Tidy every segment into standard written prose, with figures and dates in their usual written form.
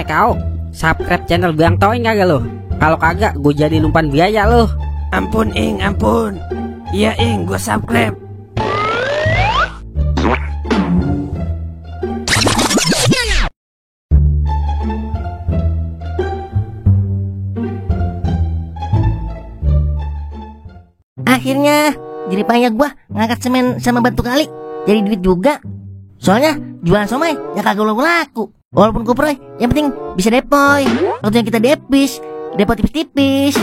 Kau, subscribe channel Bang Toing kagak lo? Kalau kagak, gue jadi umpan biaya lo. Ampun Ing, ampun. Iya Ing, gue subscribe. Akhirnya jadi payah gua ngangkat semen sama batu kali. Jadi duit juga. Soalnya jualan somai ya kagak laku. Walaupun kuproy, yang penting bisa depoy. Waktu yang kita depis, depo tipis-tipis.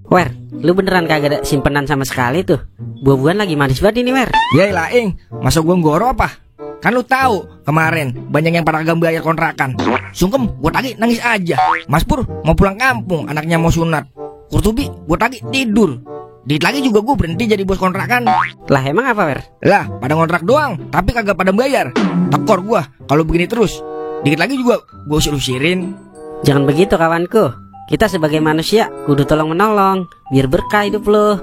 Wer, lu beneran kagak ada simpenan sama sekali tuh? Buah-buahan lagi manis banget ini, Wer. Yaelah Ing, masa gua ngoro apa? Kan lu tahu kemarin banyak yang pada gak bayar kontrakan. Sungkem gua tagih nangis aja. Mas Pur mau pulang kampung, anaknya mau sunat. Kurtubi gua tagih tidur. Dikit lagi juga gua berhenti jadi bos kontrakan. Lah emang apa, Wer? Lah pada ngontrak doang, tapi kagak pada bayar. Tekor gua kalau begini terus. Dikit lagi juga gua usir-usirin. Jangan begitu kawanku. Kita sebagai manusia kudu tolong menolong biar berkah hidup lo.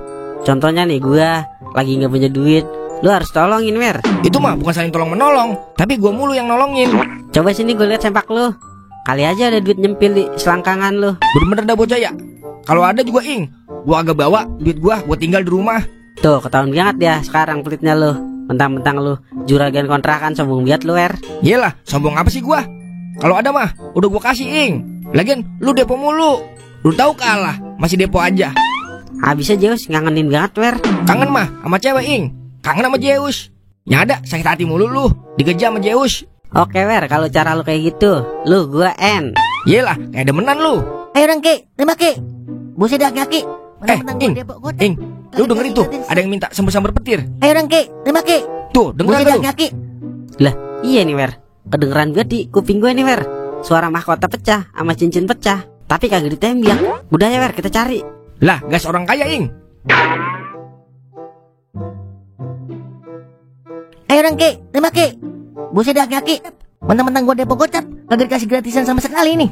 Contohnya nih gua lagi nggak punya duit, lu harus tolongin, Wer. Itu mah bukan saling tolong menolong, tapi gua mulu yang nolongin. Coba sini gue lihat sempak lu. Kali aja ada duit nyempil di selangkangan lu. Bener-bener dah bocah ya. Kalau ada juga Ing, gua agak bawa duit gua tinggal di rumah. Tuh ketahuan banget ya sekarang pelitnya lu. Mentang-mentang lu juragan kontrakan sombong biat lu, Wer. Yelah, sombong apa sih gua? Kalau ada mah udah gua kasih Ing. Lagian lu depo mulu. Lu tahu kalah, masih depo aja. Habisnya Zeus ngangenin banget, Wer. Kangen mah sama cewek Ing. Kangen sama Zeus. Yang ada sakit hati mulu lu, dikejar sama Zeus. Oke, Wer, kalau cara lu kayak gitu, lu gua N. Yelah, kayak demenan lu. Ayo Rangki, tembak Ki. Buset aki-aki. Ing, lu denger itu? Ada yang minta sambar-sambar petir. Ayo Rangki, tembak Ki. Tuh, denger Buset lu. aki-aki. Lah, iya nih, Wer. Kedengeran gue di kuping gue nih, Wer. Suara mahkota pecah sama cincin pecah, tapi kagak ditembak. Udah ya, Wer, kita cari. Lah, gas orang kaya Ing. Ayo Rangki, tembak Ki. Buset aki-aki. Mentang-mentang gua depo gocap, kagak dikasih gratisan sama sekali nih.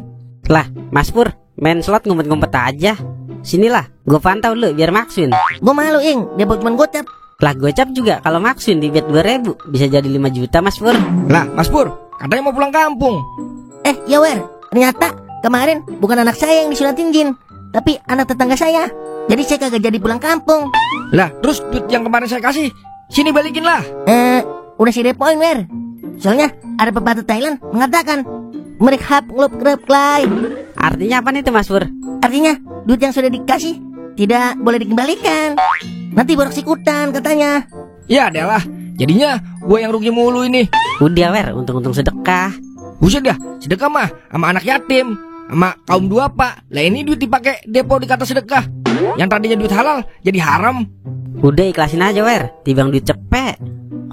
Lah, Mas Pur, main slot ngumpet-ngumpet aja. Sinilah, gue pantau lu biar maksun. Gua malu Ing, depo cuma gocap. Lah, gocap juga kalau maksun di bet 2000 bisa jadi 5 juta, Mas Pur. Lah, Mas Pur, katanya mau pulang kampung. Ya Wer, ternyata kemarin bukan anak saya yang disulatin jin, tapi anak tetangga saya. Jadi saya kagak jadi pulang kampung. Lah, terus duit yang kemarin saya kasih, sini balikin lah. Udah si depoin Wer. Soalnya ada pepatah Thailand mengatakan mereka ngelup kerep klay. Artinya apa nih tuh, Mas Pur? Artinya duit yang sudah dikasih tidak boleh dikembalikan. Nanti borok sikutan katanya. Ya adalah, jadinya gue yang rugi mulu ini. Udah, Wer, untung-untung sedekah. Buset dah, sedekah mah sama anak yatim, sama kaum duafa. Lah ini duit dipakai depo dikata sedekah. Yang tadinya duit halal jadi haram. Udah ikhlasin aja, Wer. Tibang duit cepet.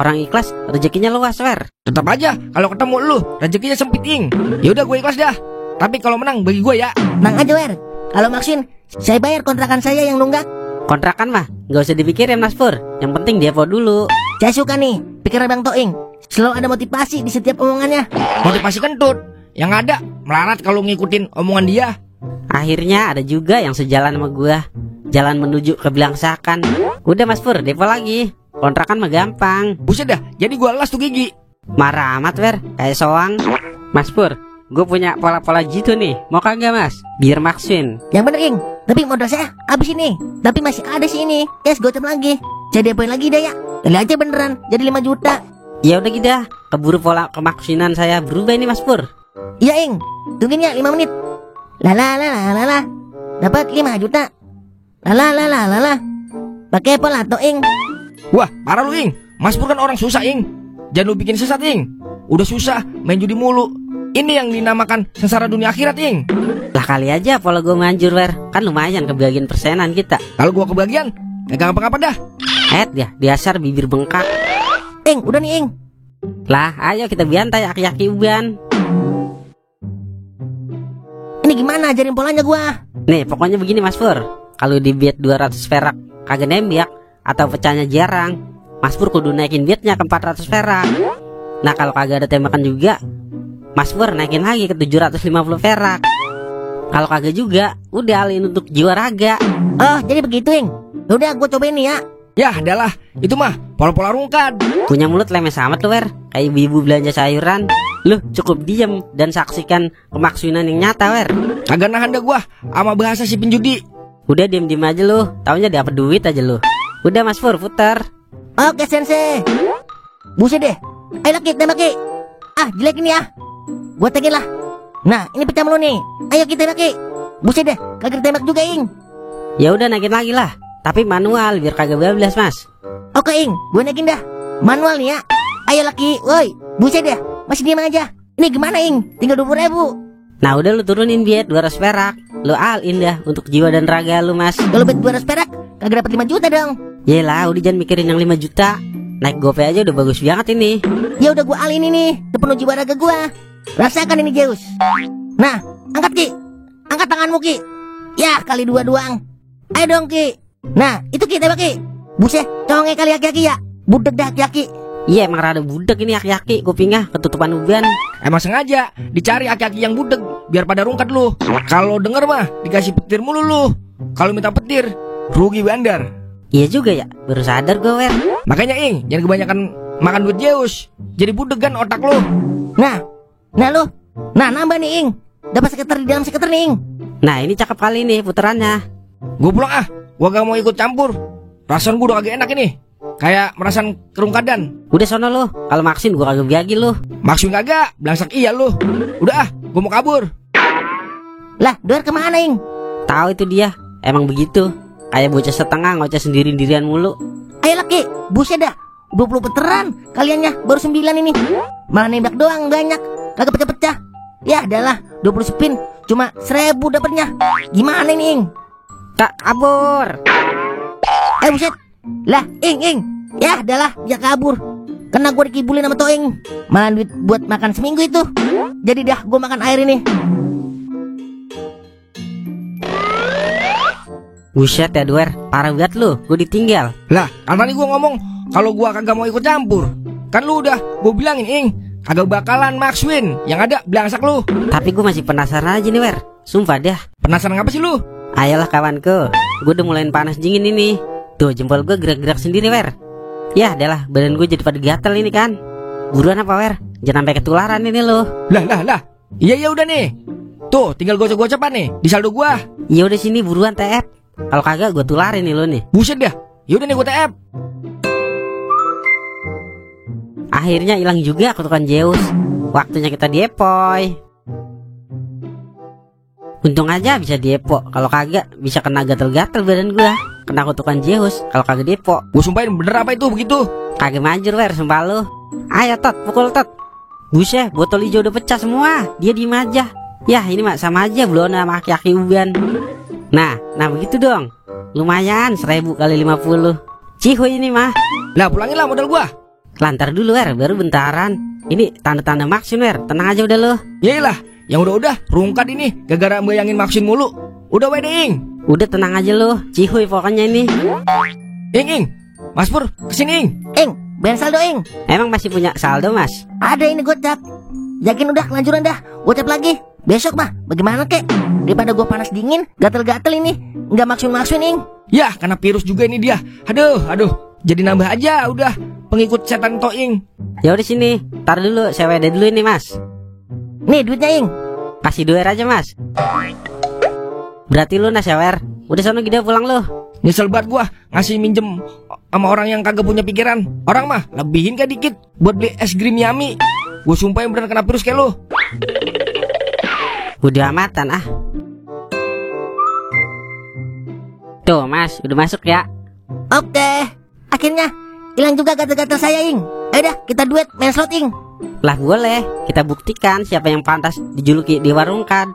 Orang ikhlas rezekinya luas, Wer. Tetap aja kalau ketemu lu rezekinya sempit Ing. Ya udah gue ikhlas dah. Tapi kalau menang bagi gue ya. Nang aja Wer. Kalau maksin saya bayar kontrakan saya yang nunggak. Kontrakan mah nggak usah dipikirin, Mas Pur. Yang penting depo dulu. Saya suka nih pikiran Bang Toing. Selalu ada motivasi di setiap omongannya. Motivasi kentut. Yang ada melarat kalau ngikutin omongan dia. Akhirnya ada juga yang sejalan sama gua. Jalan menuju ke Belangsakan. Udah, Mas Pur, depo lagi. Kontrakan mah gampang. Buset dah, jadi gua las tuh gigi. Marah amat, Wer, kayak soang. Mas Pur, gue punya pola-pola gitu nih. Mau kagak, Mas? Biar maksin. Yang bener Ing. Tapi modal saya habis ini. Tapi masih ada sih ini. Yes, gocap lagi. Saya depoin lagi dah ya. Kali aja beneran jadi 5 juta. Ya udah gitu dah. Keburu pola kemaksinan saya berubah ini, Mas Pur. Iya Ing. Tungguin ya 5 menit. Lala. Dapat 5 juta. Lala. Pakai pola to Ing. Wah, parah lu Ing. Mas Pur kan orang susah Ing. Jangan lu bikin sesat Ing. Udah susah main judi mulu. Ini yang dinamakan sengsara dunia akhirat Ing. Lah kali aja pola gue manjur, Wer. Kan lumayan kebagian persenan kita. Kalau gua kebagian, gak apa-apa dah. Ya, dasar bibir bengkak. Ing, udah nih Ing. Lah, ayo kita biantai aki-aki uban. Ini gimana ajarin polanya gua? Nih, pokoknya begini, Mas Pur. Kalau di bet 200 perak kagak nembak atau pecahnya jarang, Mas Pur kudu naikin betnya ke 400 perak. Nah, kalau kagak ada tembakan juga, Mas Pur naikin lagi ke 750 perak. Kalau kagak juga, udah alihin untuk jiwa raga. Oh, jadi begitu Ing. Udah gua cobain nih ya. Yah, adalah itu mah pola-pola rungkad. Punya mulut lemes amat lu, Wer. Kayak ibu-ibu belanja sayuran. Lu cukup diam dan saksikan kemaksiunan yang nyata, Wer. Kagak nahan dah gua sama bahasa si penjudi. Udah diem-diem aja lu. Taunya dapat duit aja lu. Udah Mas Pur, putar. Oke sensei. Buset deh. Ayo laki tembak Ki. Ah jelek ini ah. Gua tekin lah. Nah ini pecah mulu nih. Ayo kita tembak Ki. Buset deh. Kagak tembak juga Ing. Ya udah naikin lagi lah. Tapi manual biar kagak bablas Mas. Oke Ing. Gua naikin dah. Manual nih ya. Ayo laki. Woi. Buset deh. Masih diam aja. Ini gimana Ing? Tinggal 20.000. Nah udah lu turunin biet 200 perak. Lu all-in dah untuk jiwa dan raga lu Mas. Kalau bet 200 perak kagak dapat 5 juta dong. Yelah udah jangan mikirin yang 5 juta. Naik GoPay aja udah bagus banget ini. Ya udah gua all-in ini. Sepenuh jiwa raga gua. Rasakan ini Zeus. Nah angkat Ki. Angkat tanganmu Ki. Ya kali 2 doang. Ayo dong Ki. Nah itu Ki tembak Ki. Buset conge kali aki-aki ya. Budek dah aki-aki. Iya emang rada budek ini aki-aki. Kupingnya ketutupan uban. Emang sengaja dicari aki-aki yang budek biar pada rungkat lu. Kalau denger mah dikasih petir mulu lu. Kalau minta petir rugi bandar. Iya juga ya. Baru sadar gue Wer. Makanya Ing jangan kebanyakan makan duit Zeus. Jadi budek kan otak lu. Nah lu. Nah nambah nih Ing. Dapat sekitar di dalam sekitar nih Ing. Nah ini cakep kali nih puterannya. Gue pulang ah. Gua gak mau ikut campur. Perasaan gue udah agak enak ini. Kayak merasakan kerungkadan. Udah sono lu. Kalau maksin gua kagak biagi lu. Maksud kagak, belangsak iya lu. Udah ah, gue mau kabur. Lah doer kemana Ing? Tahu itu dia. Emang begitu. Kayak bocah setengah ngoceh sendiri-dirian mulu. Ayo laki. Buset dah. 20 peteran. Kaliannya baru 9 ini. Malah nembak doang banyak. Kagak pecah-pecah. Ya adalah 20 spin. Cuma 1.000 dapatnya. Gimana ini Ing? Tak kabur. Buset. Lah Ing. Ya adalah dia kabur. Kena gue dikibulin sama Toing. Malah duit buat makan seminggu itu. Jadi dah gue makan air ini. Buset ya Duer. Parah banget lu. Gue ditinggal. Lah, kan tadi gue ngomong kalau gue kagak mau ikut campur. Kan lu udah gue bilangin Ing, kagak bakalan Max win. Yang ada belangsak lu. Tapi gue masih penasaran aja nih Wer. Sumpah dah. Penasaran ngapa sih lu? Ayolah kawanku. Gue udah mulain panas dingin ini. Tuh jempol gue gerak-gerak sendiri Wer. Ya adalah badan gue jadi pada gatel ini kan. Buruan apa Wer? Jangan sampai ketularan ini lo. Lah. Iya udah nih. Tuh tinggal gocap-gocapan nih di saldo gua. Ya udah sini buruan TF. Kalau kagak gue tularin nih lo nih. Buset dah. Yaudah nih gue TF. Akhirnya hilang juga kutukan Zeus. Waktunya kita diepoy. Untung aja bisa diepo. Kalau kagak bisa kena gatel-gatel badan gua. Kena kutukan Zeus kalau kagak depo. Gue sumpahin bener apa itu begitu? Kagak manjur Wer sumpah lu. Ayo Tot pukul Tot. Buset botol hijau udah pecah semua. Dia diem aja. Yah ini mah sama aja belum sama aki-aki uban. Nah begitu dong. Lumayan 1.000 kali 50. Cihuy ini mah. Lah pulangin lah modal gua. Lantar dulu Wer baru bentaran. Ini tanda-tanda maksin Wer. Tenang aja udah lu. Yaelah yang udah rungkat ini gara-gara bayangin maksin mulu. Udah wedding. Udah tenang aja lu. Cihuy pokoknya ini. Ing Mas Pur kesini Ing bayar saldo Ing. Emang masih punya saldo Mas? Ada ini gocap. Yakin udah kelanjuran dah. Gocap lagi. Besok mah bagaimana kek? Daripada gue panas dingin, gatel-gatel ini. Nggak maksud Ing. Ya karena virus juga ini dia. Aduh. Jadi nambah aja udah pengikut setan Toing. Ya udah sini. Tar dulu saya WD dulu ini Mas. Nih duitnya Ing. Kasih duit aja Mas. Berarti lu Nasyawer. Udah sono gede pulang lu. Nyesel banget gua ngasih minjem sama orang yang kagak punya pikiran. Orang mah lebihin kayak dikit buat beli es krim Yami. Gue sumpahin beneran kena virus kayak lu. Udah amatan ah. Tuh Mas udah masuk ya. Oke. Akhirnya hilang juga gatel-gatel saya Ing. Ayo dah kita duet main slot Ing. Lah boleh. Kita buktikan siapa yang pantas dijuluki di warung kan.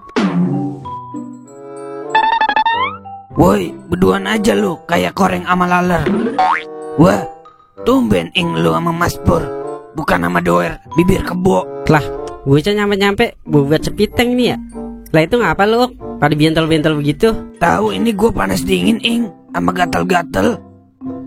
Woi, berduaan aja lu kayak koreng sama laler. Wah, tumben Ing lu sama Mas Pur. Bukan sama Doer, bibir kebo. Lah, gue aja nyampe-nyampe buat sepiteng nih ya. Lah itu ngapa lu? Pada bentol-bentol begitu. Tahu ini gue panas dingin Ing, sama gatel-gatel.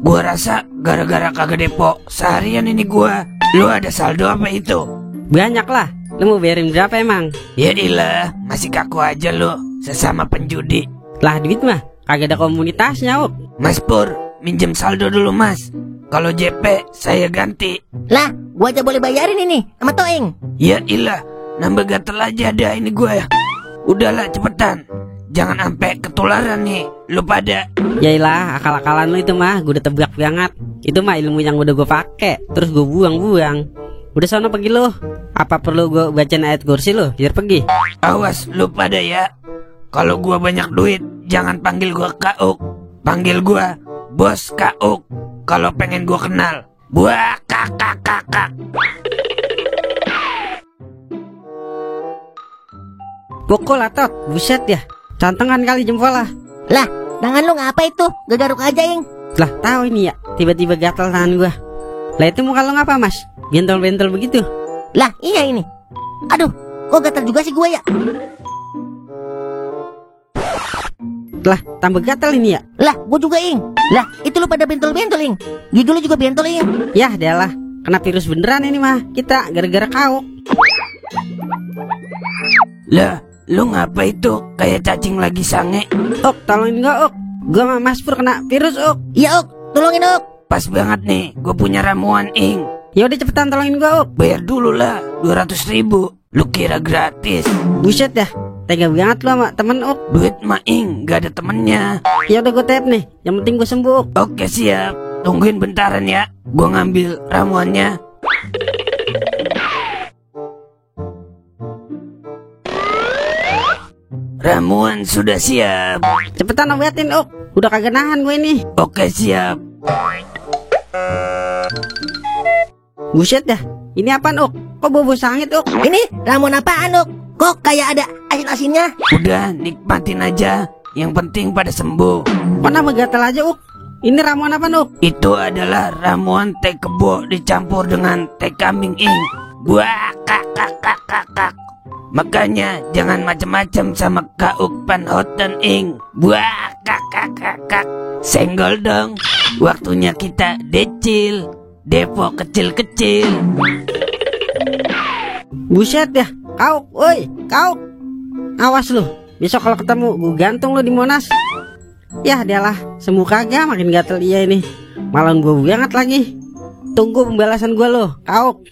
Gue rasa gara-gara kagak depo seharian ini gue. Lu ada saldo apa itu? Banyak lah. Lu mau bayarin berapa emang? Ya ilah, masih kaku aja lu, sesama penjudi. Lah duit mah kagak ada komunitasnya, Op. Mas Pur, minjem saldo dulu mas. Kalau JP saya ganti. Lah, gua aja boleh bayarin ini sama Toeng. Ya ilah, nambah gatel aja dah ini gua ya. Udahlah cepetan. Jangan sampai ketularan nih lu pada. Yailah, akal-akalan lu itu mah gue udah tebak banget. Itu mah ilmu yang udah gue pakai, terus gue buang-buang. Udah sono pergi lu. Apa perlu gue bacain ayat kursi lu biar pergi? Awas lu pada ya. Kalau gua banyak duit, jangan panggil gua Kauk. Panggil gua Bos Kauk. Kalau pengen gua kenal. Buah kakak. Pukul atot, buset ya. Cantengan kali jempol lah. Lah, tangan lu ngapa itu? Gagaruk aja, Ing. Lah tahu ini ya, tiba-tiba gatal tangan gua. Lah itu muka lo ngapa mas? Bentol-bentol begitu. Lah, iya ini. Aduh, kok gatal juga sih gue ya? Lah tambah gatal ini ya. Lah, gue juga, Ing. Lah, itu lu pada bentol-bentol, Ing. Gigi lu juga bentol, Ing. Yah dialah, kena virus beneran ini mah kita gara-gara kau. Lah, lu ngapa itu kayak cacing lagi sange? Ok, tolongin gua Ok. Gua sama Mas Pur kena virus Ok. Iya, Ok. Tolongin, Ok. Pas banget nih, gue punya ramuan ing. Ya udah cepetan tolongin gua Ok. Bayar dulu lah, 200.000. Lu kira gratis? Buset dah, tega banget lu sama temen Ok. Duit mah ing, gak ada temennya. Ya udah gua tap nih, yang penting gua sembuh Ok. Oke siap, tungguin bentaran ya. Gua ngambil ramuannya. Ramuan sudah siap. Cepetan obatin Ok. Udah kagak nahan gue ini. Oke siap. Buset dah, ini apaan Ok? Kok bobo sangit Ok? Ini ramuan apaan, Ok? Kok kayak ada asin-asinnya? Udah nikmatin aja. Yang penting pada sembuh. Kok nambah gatal aja Ok? Ini ramuan apa Ok? Itu adalah ramuan teh kebo dicampur dengan teh kambing ing. Buah kak. Makanya jangan macem-macem sama Kauk Panhoten ing. Buah kak. Senggol dong. Waktunya kita decil. Depo kecil-kecil. Buset dah, Kauk, woi, Kauk. Awas lu, besok kalau ketemu gue gantung lu di Monas. Yah dialah, sembuh kagak makin gatel iya ini. Malah gue banget lagi. Tunggu pembalasan gue lo, Kauk.